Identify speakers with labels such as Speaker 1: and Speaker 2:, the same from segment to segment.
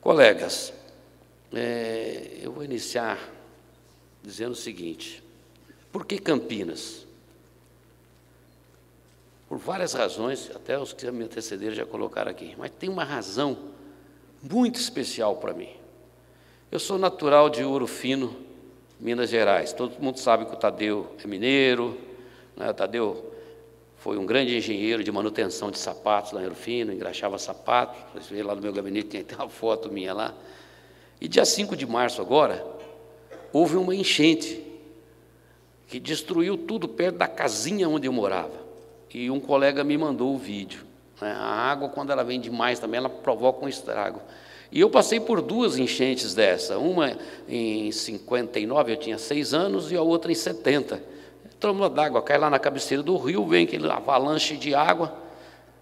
Speaker 1: Colegas, eu vou iniciar dizendo o seguinte: por que Campinas? Por várias razões, até os que me antecederam já colocaram aqui, mas tem uma razão muito especial para mim. Eu sou natural de Ouro Fino, Minas Gerais. Todo mundo sabe que o Tadeu é mineiro, né? O Tadeu foi um grande engenheiro de manutenção de sapatos lá em Ouro Fino, engraxava sapatos. Vocês veem lá no meu gabinete, tem uma foto minha lá. E dia 5 de março agora, houve uma enchente que destruiu tudo perto da casinha onde eu morava. E um colega me mandou o vídeo. A água, quando ela vem demais também, ela provoca um estrago. E eu passei por duas enchentes dessa, uma em 59, eu tinha 6 anos, e a outra em 70. Tromba d'água, cai lá na cabeceira do rio, vem aquele avalanche de água,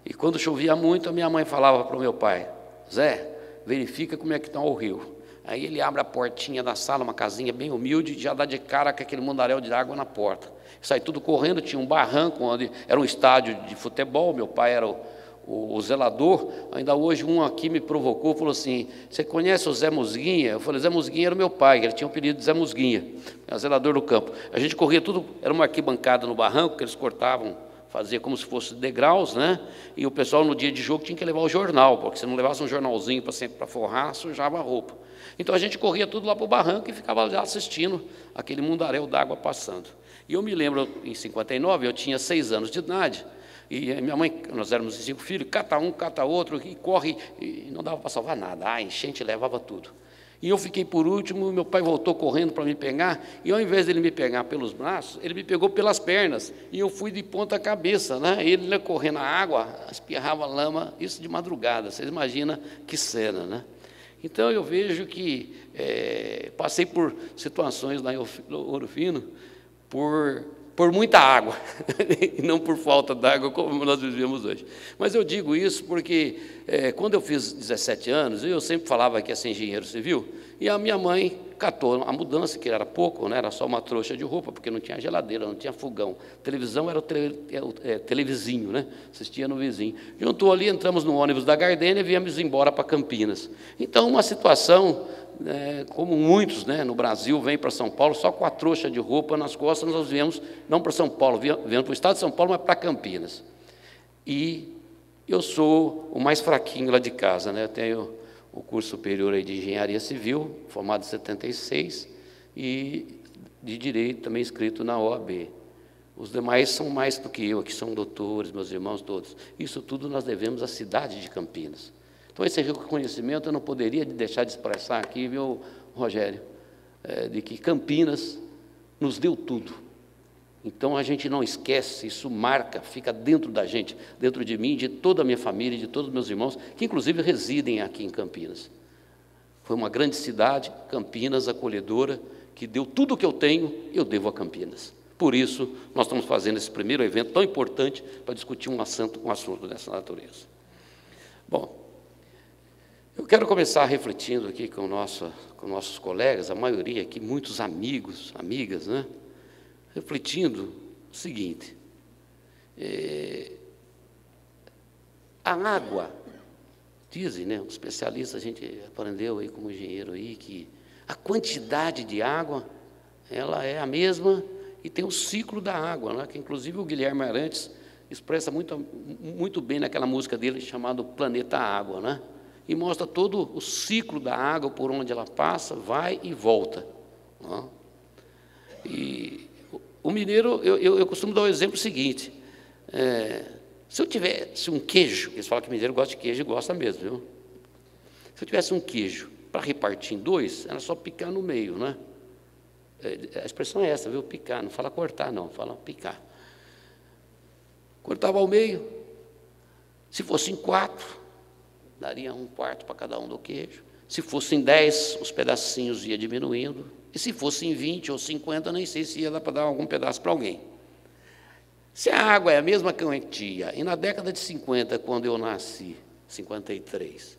Speaker 1: e quando chovia muito, a minha mãe falava para o meu pai: Zé, verifica como é que está o rio. Aí ele abre a portinha da sala, uma casinha bem humilde, e já dá de cara com aquele mundaréu de água na porta. Sai tudo correndo, tinha um barranco, onde era um estádio de futebol, meu pai era o zelador. Ainda hoje um aqui me provocou, falou assim: você conhece o Zé Musguinha? Eu falei: Zé Musguinha era o meu pai, ele tinha o apelido de Zé Musguinha, era zelador do campo. A gente corria tudo, era uma arquibancada no barranco, que eles cortavam, fazia como se fosse degraus, né? E o pessoal no dia de jogo tinha que levar o jornal, porque se não levasse um jornalzinho para forrar, sujava a roupa. Então a gente corria tudo lá para o barranco e ficava lá assistindo aquele mundaréu d'água passando. E eu me lembro, em 59, eu tinha 6 anos de idade, e minha mãe, nós éramos 5 filhos, cata um, cata outro, e corre, e não dava para salvar nada, a enchente levava tudo. E eu fiquei por último, meu pai voltou correndo para me pegar, e ao invés de ele me pegar pelos braços, ele me pegou pelas pernas, e eu fui de ponta cabeça, né? Ele correndo na água, espirrava lama, isso de madrugada, vocês imaginam que cena, né? Então eu vejo que passei por situações lá em Ouro Fino, por muita água, e não por falta d'água, como nós vivemos hoje. Mas eu digo isso porque, quando eu fiz 17 anos, eu sempre falava que ia ser engenheiro civil, e a minha mãe catou a mudança, que era pouco, né, era só uma trouxa de roupa, porque não tinha geladeira, não tinha fogão. Televisão era o televizinho, né? Assistia no vizinho. Juntou ali, entramos no ônibus da Gardênia e viemos embora para Campinas. Então, uma situação... como muitos, né, no Brasil, vêm para São Paulo só com a trouxa de roupa nas costas. Nós viemos, não para São Paulo, viemos para o estado de São Paulo, mas para Campinas. E eu sou o mais fraquinho lá de casa, né? Eu tenho o curso superior aí de Engenharia Civil, formado em 76, e de Direito também inscrito na OAB. Os demais são mais do que eu, que são doutores, meus irmãos todos. Isso tudo nós devemos à cidade de Campinas. Então, esse reconhecimento eu não poderia deixar de expressar aqui, viu, Rogério, de que Campinas nos deu tudo. Então, a gente não esquece, isso marca, fica dentro da gente, dentro de mim, de toda a minha família, de todos os meus irmãos, que inclusive residem aqui em Campinas. Foi uma grande cidade, Campinas, acolhedora, que deu tudo o que eu tenho, eu devo a Campinas. Por isso, nós estamos fazendo esse primeiro evento tão importante para discutir um assunto dessa natureza. Bom, eu quero começar refletindo aqui com nossos colegas, a maioria aqui, muitos amigos, amigas, né? Refletindo o seguinte: a água, dizem, né, os especialistas, a gente aprendeu aí como engenheiro aí, que a quantidade de água, ela é a mesma e tem o ciclo da água, né, que inclusive o Guilherme Arantes expressa muito bem naquela música dele chamada Planeta Água, né? E mostra todo o ciclo da água, por onde ela passa, vai e volta. Né? E o mineiro, eu costumo dar o exemplo seguinte: se eu tivesse um queijo, eles falam que mineiro gosta de queijo e gosta mesmo, viu? Se eu tivesse um queijo para repartir em 2, era só picar no meio, né? A expressão é essa, viu? Picar, não fala cortar, não, fala picar. Cortava ao meio, se fosse em 4, daria 1/4 para cada um do queijo. Se fossem 10, os pedacinhos ia diminuindo. E se fossem 20 ou 50, nem sei se ia dar para dar algum pedaço para alguém. Se a água é a mesma quantia, e na década de 50, quando eu nasci, 53,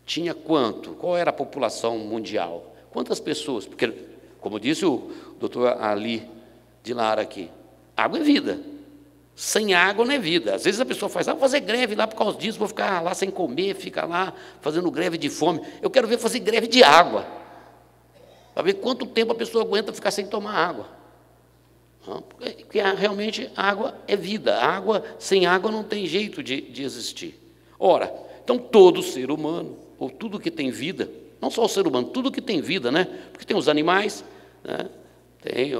Speaker 1: tinha quanto? Qual era a população mundial? Quantas pessoas? Porque, como disse o doutor Ali de Lara aqui, água é vida. Sem água não é vida. Às vezes a pessoa faz, vou fazer greve lá por causa disso, vou ficar lá sem comer, fica lá fazendo greve de fome. Eu quero ver fazer greve de água, para ver quanto tempo a pessoa aguenta ficar sem tomar água. Porque realmente água é vida. Água, sem água não tem jeito de existir. Ora, então todo ser humano, ou tudo que tem vida, não só o ser humano, tudo que tem vida, né? Porque tem os animais, né? Tem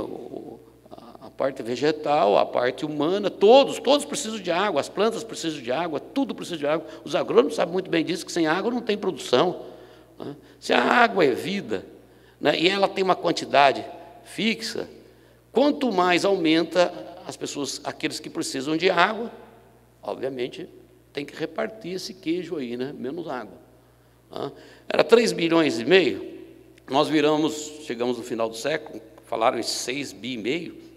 Speaker 1: a parte vegetal, a parte humana, todos precisam de água, as plantas precisam de água, tudo precisa de água. Os agrônomos sabem muito bem disso, que sem água não tem produção, né? Se a água é vida, né, e ela tem uma quantidade fixa, quanto mais aumenta as pessoas, aqueles que precisam de água, obviamente tem que repartir esse queijo aí, né, menos água. Era 3,5 bilhões, nós chegamos no final do século, falaram em 6,5 bi,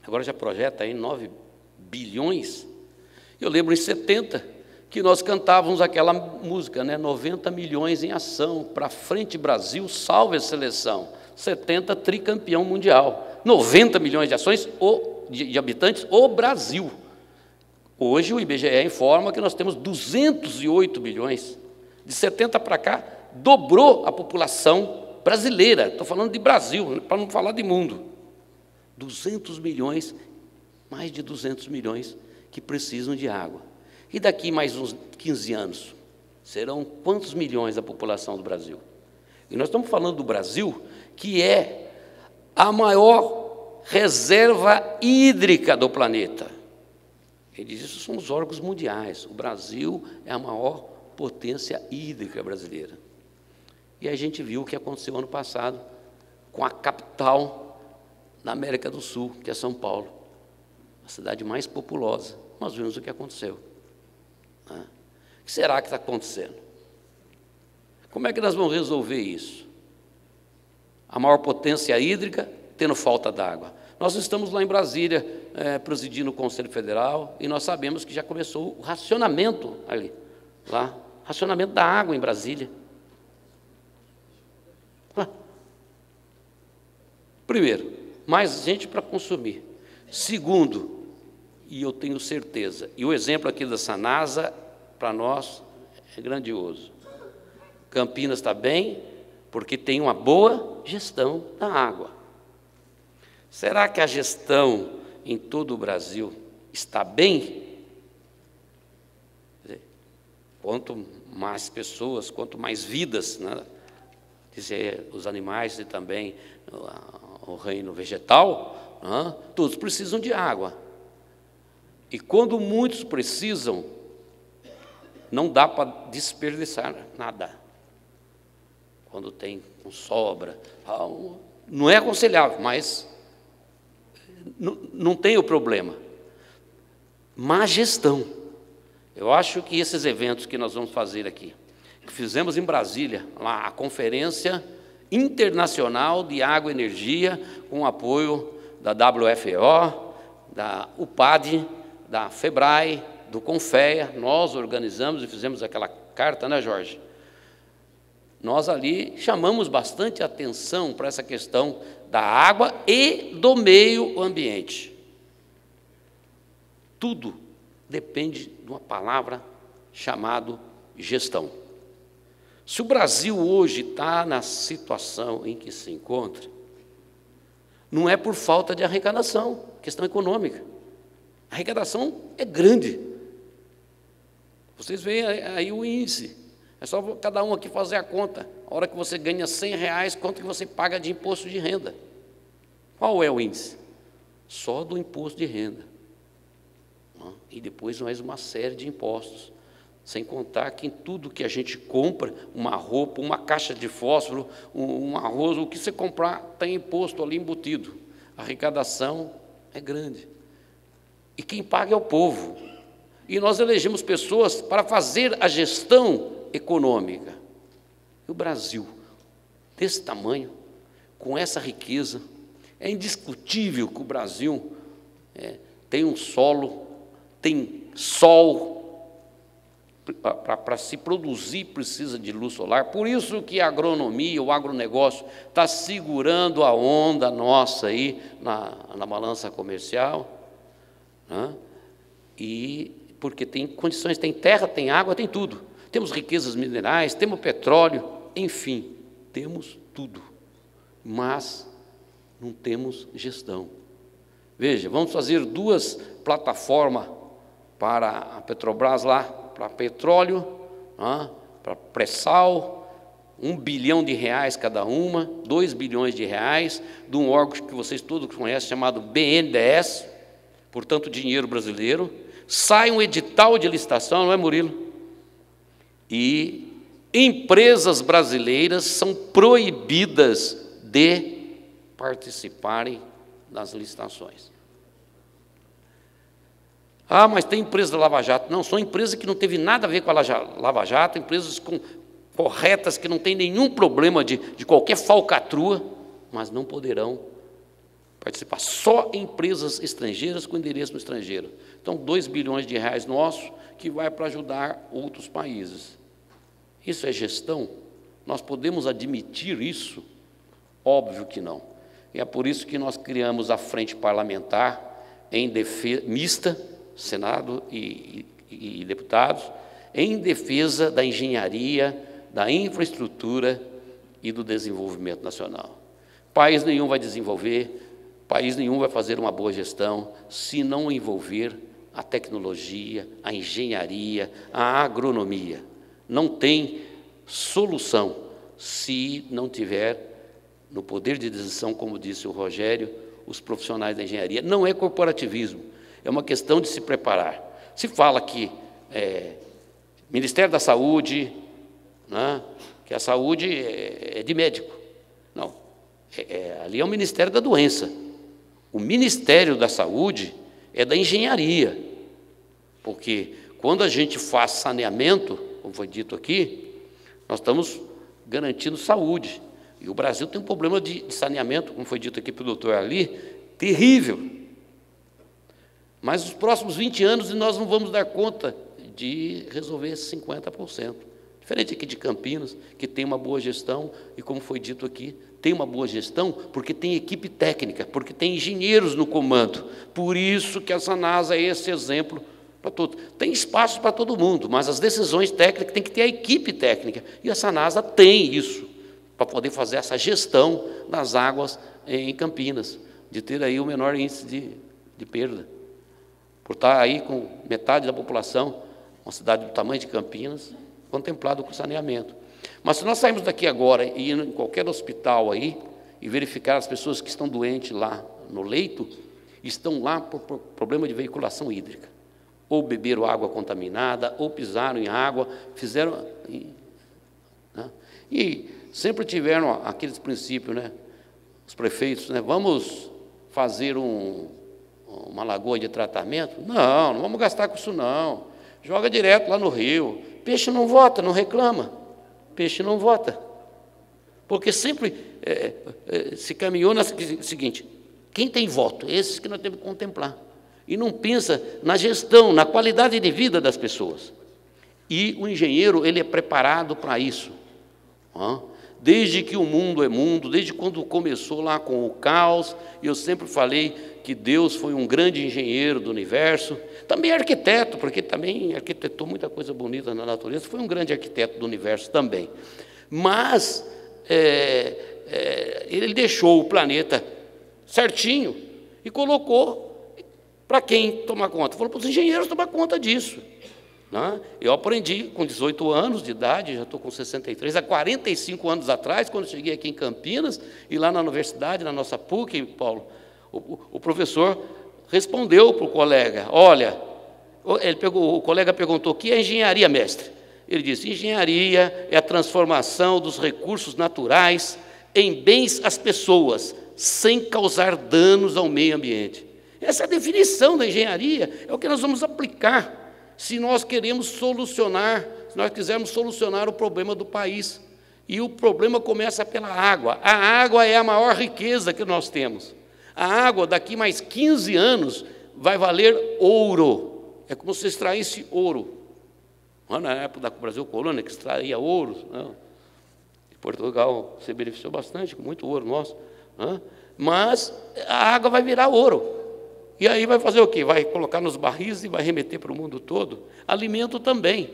Speaker 1: agora já projeta aí 9 bilhões. Eu lembro em 70 que nós cantávamos aquela música, né, 90 milhões em ação, para frente Brasil, salve a seleção, 70 tricampeão mundial, 90 milhões de ações de habitantes, o Brasil. Hoje o IBGE informa que nós temos 208 milhões. De 70 para cá, dobrou a população brasileira. Estou falando de Brasil, para não falar de mundo. 200 milhões, mais de 200 milhões que precisam de água. E daqui mais uns 15 anos, serão quantos milhões da população do Brasil? E nós estamos falando do Brasil, que é a maior reserva hídrica do planeta. Ele diz, isso são os órgãos mundiais. O Brasil é a maior potência hídrica brasileira. E a gente viu o que aconteceu ano passado com a capital da América do Sul, que é São Paulo, a cidade mais populosa. Nós vimos o que aconteceu. O que será que está acontecendo? Como é que nós vamos resolver isso? A maior potência hídrica, tendo falta d'água. Nós estamos lá em Brasília, presidindo o Conselho Federal, e nós sabemos que já começou o racionamento ali, lá, racionamento da água em Brasília. Primeiro, mais gente para consumir. Segundo, e eu tenho certeza, e o exemplo aqui da Sanasa, para nós, é grandioso. Campinas está bem, porque tem uma boa gestão da água. Será que a gestão em todo o Brasil está bem? Quanto mais pessoas, quanto mais vidas, né? Dizer, os animais e também o reino vegetal, né? Todos precisam de água. E quando muitos precisam, não dá para desperdiçar nada. Quando tem sobra, não é aconselhável, mas não tem o problema. Má gestão. Eu acho que esses eventos que nós vamos fazer aqui, que fizemos em Brasília, lá, a Conferência Internacional de Água e Energia, com o apoio da WFO, da UPAD, da FEBRAE, do CONFEA, nós organizamos e fizemos aquela carta, né, Jorge? Nós ali chamamos bastante atenção para essa questão da água e do meio ambiente. Tudo depende de uma palavra chamada gestão. Se o Brasil hoje está na situação em que se encontra, não é por falta de arrecadação, questão econômica. A arrecadação é grande. Vocês veem aí o índice. É só cada um aqui fazer a conta. A hora que você ganha R$100, quanto que você paga de imposto de renda? Qual é o índice? Só do imposto de renda. E depois mais uma série de impostos. Sem contar que em tudo que a gente compra, uma roupa, uma caixa de fósforo, um arroz, o que você comprar tem imposto ali embutido. A arrecadação é grande. E quem paga é o povo. E nós elegemos pessoas para fazer a gestão econômica. E o Brasil, desse tamanho, com essa riqueza, é indiscutível que o Brasil tem um solo, tem sol, para se produzir precisa de luz solar. Por isso que a agronomia, o agronegócio, está segurando a onda nossa aí na balança comercial, né? e porque tem condições, tem terra, tem água, tem tudo. Temos riquezas minerais, temos petróleo, enfim, temos tudo, mas não temos gestão. Veja, vamos fazer 2 plataformas para a Petrobras lá, para petróleo, para pré-sal, R$1 bilhão cada uma, R$2 bilhões, de um órgão que vocês todos conhecem, chamado BNDES, portanto, dinheiro brasileiro. Sai um edital de licitação, não é, Murilo? E empresas brasileiras são proibidas de participarem das licitações. Ah, mas tem empresa da Lava Jato. Não, são empresas que não teve nada a ver com a Lava Jato, empresas corretas, que não tem nenhum problema de qualquer falcatrua, mas não poderão participar. Só empresas estrangeiras com endereço no estrangeiro. Então, R$2 bilhões nossos, que vai para ajudar outros países. Isso é gestão? Nós podemos admitir isso? Óbvio que não. E é por isso que nós criamos a Frente Parlamentar mista, Senado e deputados, em defesa da engenharia, da infraestrutura e do desenvolvimento nacional. País nenhum vai desenvolver, país nenhum vai fazer uma boa gestão se não envolver a tecnologia, a engenharia, a agronomia. Não tem solução se não tiver no poder de decisão, como disse o Rogério, os profissionais da engenharia. Não é corporativismo, é uma questão de se preparar. Se fala que Ministério da Saúde, que a saúde é de médico. Não, ali é o Ministério da Doença. O Ministério da Saúde é da engenharia, porque quando a gente faz saneamento, como foi dito aqui, nós estamos garantindo saúde. E o Brasil tem um problema de saneamento, como foi dito aqui pelo doutor Ali, terrível. Mas nos próximos 20 anos nós não vamos dar conta de resolver esses 50%. Diferente aqui de Campinas, que tem uma boa gestão, e como foi dito aqui, tem uma boa gestão porque tem equipe técnica, porque tem engenheiros no comando. Por isso que a Sanasa é esse exemplo para todos. Tem espaço para todo mundo, mas as decisões técnicas tem que ter a equipe técnica. E a Sanasa tem isso, para poder fazer essa gestão das águas em Campinas, de ter aí o menor índice de perda. Por estar aí com metade da população, uma cidade do tamanho de Campinas, contemplado com saneamento. Mas se nós sairmos daqui agora e ir em qualquer hospital aí e verificar as pessoas que estão doentes lá no leito, estão lá por problema de veiculação hídrica. Ou beberam água contaminada, ou pisaram em água, fizeram... E sempre tiveram aqueles princípios, os prefeitos, vamos fazer uma lagoa de tratamento? Não vamos gastar com isso não. Joga direto lá no rio. Peixe não vota, não reclama. Peixe não vota. Porque sempre se caminhou na seguinte, quem tem voto? Esses que nós temos que contemplar. E não pensa na gestão, na qualidade de vida das pessoas. E o engenheiro, ele é preparado para isso. Desde que o mundo é mundo, desde quando começou lá com o caos, eu sempre falei que Deus foi um grande engenheiro do universo, também arquiteto, porque também arquitetou muita coisa bonita na natureza, foi um grande arquiteto do universo também. Mas ele deixou o planeta certinho e colocou para quem tomar conta? Falou para os engenheiros tomar conta disso. Eu aprendi com 18 anos de idade, já estou com 63, há 45 anos atrás, quando cheguei aqui em Campinas, e lá na universidade, na nossa PUC, Paulo, o professor respondeu para o colega, olha, o colega perguntou, o que é engenharia, mestre? Ele disse, engenharia é a transformação dos recursos naturais em bens às pessoas, sem causar danos ao meio ambiente. Essa é a definição da engenharia, é o que nós vamos aplicar se nós queremos solucionar, se nós quisermos solucionar o problema do país. E o problema começa pela água. A água é a maior riqueza que nós temos. A água, daqui mais 15 anos, vai valer ouro. É como se extraísse ouro. Na época da Brasil Colônia, que extraía ouro. Portugal se beneficiou bastante, com muito ouro nosso. Mas a água vai virar ouro. E aí vai fazer o quê? Vai colocar nos barris e vai remeter para o mundo todo? Alimento também.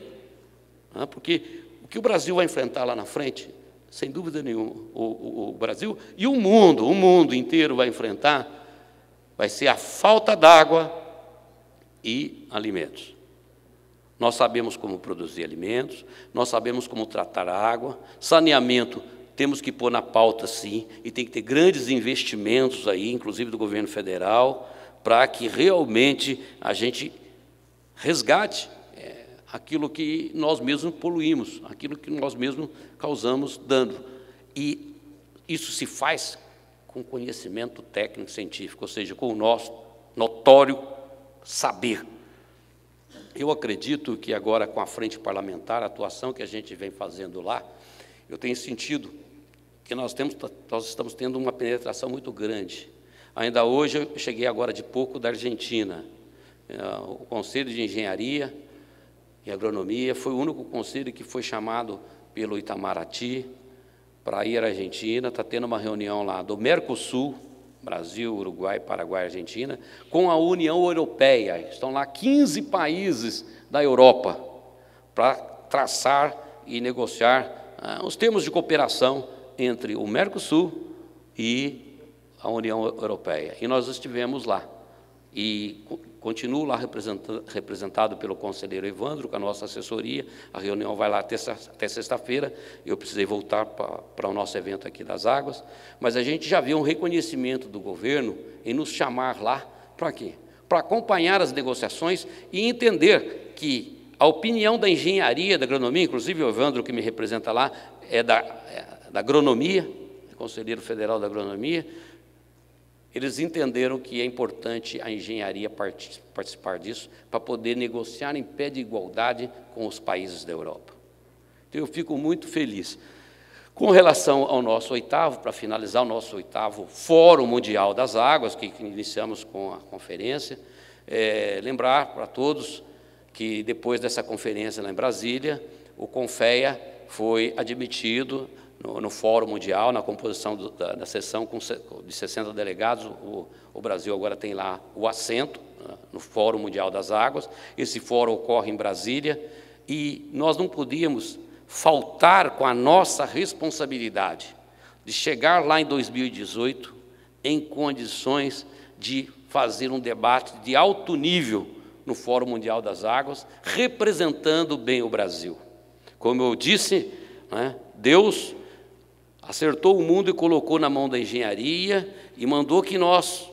Speaker 1: Porque o que o Brasil vai enfrentar lá na frente, sem dúvida nenhuma, o Brasil e o mundo inteiro vai enfrentar, vai ser a falta d'água e alimentos. Nós sabemos como produzir alimentos, nós sabemos como tratar a água, saneamento temos que pôr na pauta, sim, e tem que ter grandes investimentos aí, inclusive do governo federal, para que realmente a gente resgate aquilo que nós mesmos poluímos, aquilo que nós mesmos causamos dano. E isso se faz com conhecimento técnico científico, ou seja, com o nosso notório saber. Eu acredito que agora, com a frente parlamentar, a atuação que a gente vem fazendo lá, eu tenho sentido que nós estamos tendo uma penetração muito grande. Ainda hoje, eu cheguei agora de pouco da Argentina. O Conselho de Engenharia e Agronomia foi o único conselho que foi chamado pelo Itamaraty para ir à Argentina. Está tendo uma reunião lá do Mercosul, Brasil, Uruguai, Paraguai, Argentina, com a União Europeia. Estão lá 15 países da Europa para traçar e negociar os termos de cooperação entre o Mercosul e a União Europeia. E nós estivemos lá. E continuo lá representado pelo conselheiro Evandro, com a nossa assessoria. A reunião vai lá até sexta-feira. Eu precisei voltar para o nosso evento aqui das águas. Mas a gente já viu um reconhecimento do governo em nos chamar lá para quê? Para acompanhar as negociações e entender que a opinião da engenharia, da agronomia, inclusive o Evandro, que me representa lá, é da agronomia, conselheiro federal da agronomia. Eles entenderam que é importante a engenharia participar disso para poder negociar em pé de igualdade com os países da Europa. Então, eu fico muito feliz. Com relação ao nosso oitavo, para finalizar o nosso oitavo Fórum Mundial das Águas, que iniciamos com a conferência, lembrar para todos que depois dessa conferência lá em Brasília, o CONFEA foi admitido no Fórum Mundial, na composição da sessão de 60 delegados. O Brasil agora tem lá o assento no Fórum Mundial das Águas. Esse fórum ocorre em Brasília e nós não podíamos faltar com a nossa responsabilidade de chegar lá em 2018 em condições de fazer um debate de alto nível no Fórum Mundial das Águas, representando bem o Brasil. Como eu disse, Deus acertou o mundo e colocou na mão da engenharia e mandou que nós,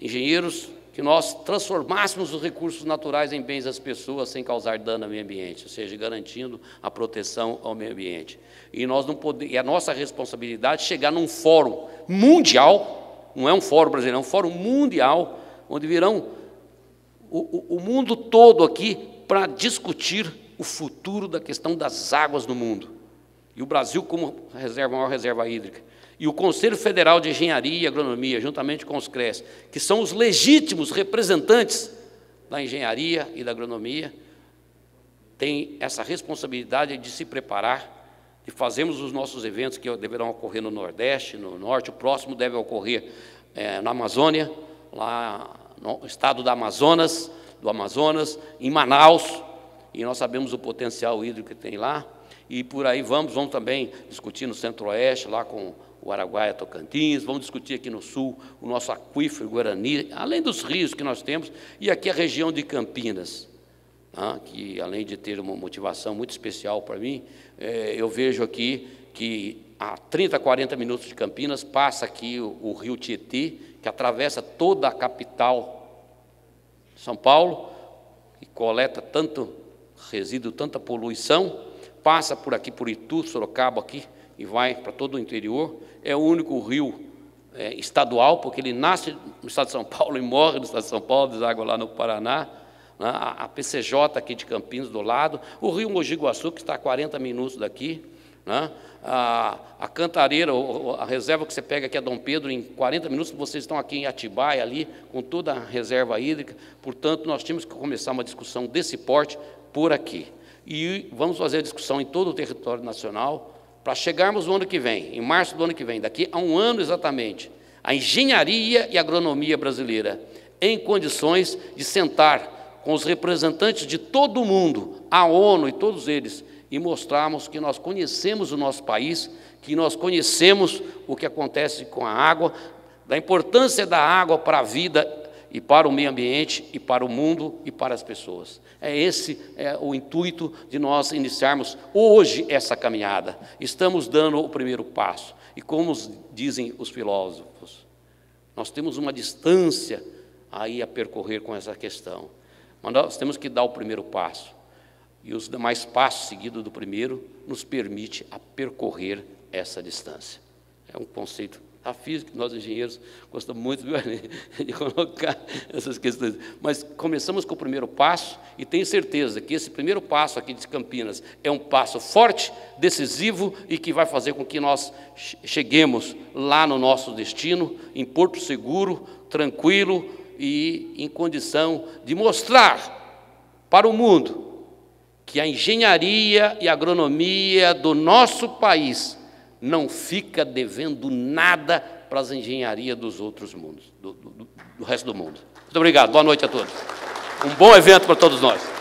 Speaker 1: engenheiros, que nós transformássemos os recursos naturais em bens das pessoas sem causar dano ao meio ambiente, ou seja, garantindo a proteção ao meio ambiente. E nós não podemos, é a nossa responsabilidade chegar num fórum mundial, não é um fórum brasileiro, é um fórum mundial, onde virão o mundo todo aqui para discutir o futuro da questão das águas no mundo. E o Brasil como maior reserva hídrica. E o Conselho Federal de Engenharia e Agronomia, juntamente com os CRES, que são os legítimos representantes da engenharia e da agronomia, tem essa responsabilidade de se preparar, de fazermos os nossos eventos que deverão ocorrer no Nordeste, no Norte. O próximo deve ocorrer na Amazônia, lá no estado do Amazonas, em Manaus, e nós sabemos o potencial hídrico que tem lá. E por aí vamos também discutir no Centro-Oeste, lá com o Araguaia, Tocantins, vamos discutir aqui no Sul o nosso aquífero Guarani, além dos rios que nós temos, e aqui a região de Campinas, que além de ter uma motivação muito especial para mim, eu vejo aqui que a 30, 40 minutos de Campinas passa aqui o rio Tietê, que atravessa toda a capital de São Paulo, e coleta tanto resíduo, tanta poluição, passa por aqui, por Itu, Sorocaba, aqui, e vai para todo o interior. É o único rio estadual, porque ele nasce no estado de São Paulo e morre no estado de São Paulo, deságua lá no Paraná. A PCJ aqui de Campinas, do lado. O rio Mogi Guaçu, que está a 40 minutos daqui. A Cantareira, a reserva que você pega aqui é Dom Pedro, em 40 minutos, vocês estão aqui em Atibaia, ali, com toda a reserva hídrica. Portanto, nós tínhamos que começar uma discussão desse porte por aqui. E vamos fazer a discussão em todo o território nacional, para chegarmos no ano que vem, em março do ano que vem, daqui a um ano exatamente, a engenharia e a agronomia brasileira em condições de sentar com os representantes de todo o mundo, a ONU e todos eles, e mostrarmos que nós conhecemos o nosso país, que nós conhecemos o que acontece com a água, da importância da água para a vida e para o meio ambiente, e para o mundo e para as pessoas. Esse é o intuito de nós iniciarmos hoje essa caminhada. Estamos dando o primeiro passo. E como dizem os filósofos, nós temos uma distância aí a percorrer com essa questão. Mas nós temos que dar o primeiro passo. E os demais passos seguidos do primeiro nos permite a percorrer essa distância. É um conceito da física, nós engenheiros gostamos muito de colocar essas questões. Mas começamos com o primeiro passo e tenho certeza que esse primeiro passo aqui de Campinas é um passo forte, decisivo e que vai fazer com que nós cheguemos lá no nosso destino, em Porto Seguro, tranquilo e em condição de mostrar para o mundo que a engenharia e a agronomia do nosso país não fica devendo nada para as engenharias dos outros mundos, do resto do mundo. Muito obrigado, boa noite a todos. Um bom evento para todos nós.